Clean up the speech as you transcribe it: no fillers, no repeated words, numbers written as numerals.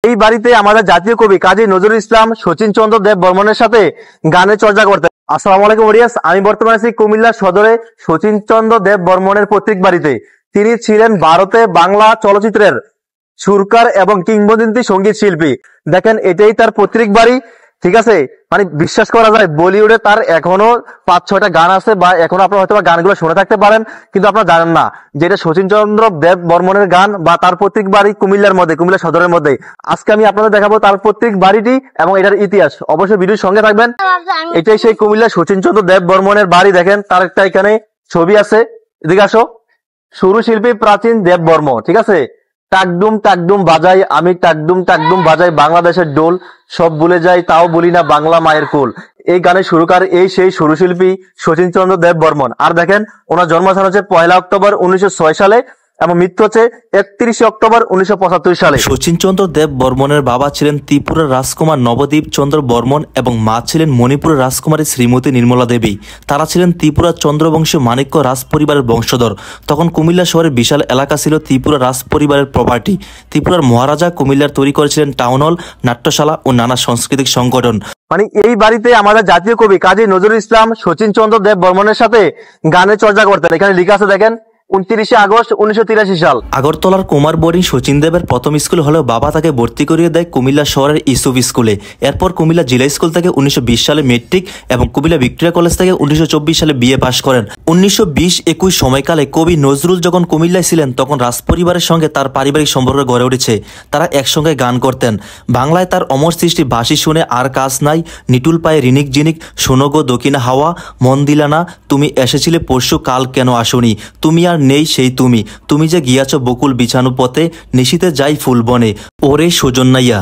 এই বাড়িতে আমাদের জাতীয় কবি কাজী নজরুল ইসলাম শচীন চন্দ্র দেব বর্মনের সাথে গানের চর্চা করতেন। আসসালামু আলাইকুম ওরিয়াস, আমি বর্তমানে আছি কুমিল্লা সদরে শচীন চন্দ্র দেব বর্মনের পৈতৃক বাড়িতে। তিনি ছিলেন ভারতে বাংলা চলচ্চিত্রের সুরকার এবং কিংবদন্তি সঙ্গীত শিল্পী। দেখেন, এটাই তার পৈতৃক বাড়ি। ঠিক আছে, মানে বিশ্বাস করা যায় বলিউডে তার এখনো 5-6টা গান আছে, বা এখনো আপনারা হয়তো গানগুলো শুনে থাকতে পারেন, কিন্তু আপনারা জানেন না যে এটা শচীন চন্দ্র দেব বর্মনের গান বা তার পৈতৃক বাড়ি কুমিল্লার মধ্যে, কুমিল্লা সদরের মধ্যে। আজকে আমি আপনাদের দেখাবো তার পৈতৃক বাড়িটি এবং এটার ইতিহাস। অবশ্যই ভিডিওর সঙ্গে থাকবেন। এটাই সেই কুমিল্লা শচীন চন্দ্র দেব বর্মনের বাড়ি। দেখেন, তার একটা এখানে ছবি আছে। এদিকে আসো। সুর শিল্পী প্রাচীন দেব বর্ম। ঠিক আছে, টাকডুম টাকডুম বাজাই আমি, টাকডুম টাকডুম বাজাই বাংলাদেশের ডোল, সব ভুলে যাই তাও বলি না বাংলা মায়ের কোল। এই গানের সুরকার এই সেই সুরশিল্পী শচীন চন্দ্র দেব বর্মন। আর দেখেন, ওনার জন্মস্থান হচ্ছে 1 অক্টোবর 1906 সালে এবং মৃত্যু হচ্ছে 31 অক্টোবর 1975 সালে। শচীন চন্দ্র দেব বর্মনের বাবা ছিলেন ত্রিপুরার রাজকুমার নবদ্বীপ চন্দ্র বর্মন এবং মা ছিলেন মণিপুরের রাজকুমারী শ্রীমতী নির্মলা দেবী। তারা ছিলেন ত্রিপুরার চন্দ্রবংশীয় মাণিক্য রাজ পরিবারের বংশধর। তখন কুমিল্লা শহরের বিশাল এলাকা ছিল ত্রিপুরা রাজ পরিবারের প্রপার্টি। ত্রিপুরার মহারাজা কুমিল্লার তৈরি করেছিলেন টাউন হল, নাট্যশালা ও নানা সাংস্কৃতিক সংগঠন। মানে এই বাড়িতে আমাদের জাতীয় কবি কাজী নজরুল ইসলাম শচীন চন্দ্র দেব বর্মনের সাথে গানের চর্চা করতেন। এখানে লেখা আছে, দেখেন, 29 আগস্ট 1983 সাল। আগরতলার কুমার বোর্ডিং শচীন দেবের প্রথম স্কুল হলেও বাবা তাকে ভর্তি করিয়ে দেয় কুমিল্লা শহরের ইসুফ স্কুলে। এরপর কুমিল্লা জিলা স্কুল থেকে 1920 সালে মেট্রিক এবং কুমিল্লা ভিক্টোরিয়া কলেজ থেকে 1924 সালে বিএ পাশ করেন। 1920-21 সময়কালে কবি নজরুল যখন কুমিল্লায় ছিলেন তখন রাজপরিবারের সঙ্গে তার পারিবারিক সম্পর্ক গড়ে উঠেছে। তারা একসঙ্গে গান করতেন। বাংলায় তার অমর সৃষ্টি বাঁশি শুনে আর কাজ নাই, নিটুল পায়ে রিনিক জিনিক, শোনো গো দক্ষিণা হাওয়া, মন দিলা না, তুমি এসেছিলে পরশু কাল কেন আসনি, তুমি আর নেই সেই তুমি, তুমি যে গিয়াছ বকুল বিছানু পথে, নিশিতে যাই ফুল বনে, ওরে সুজন্যাইয়া।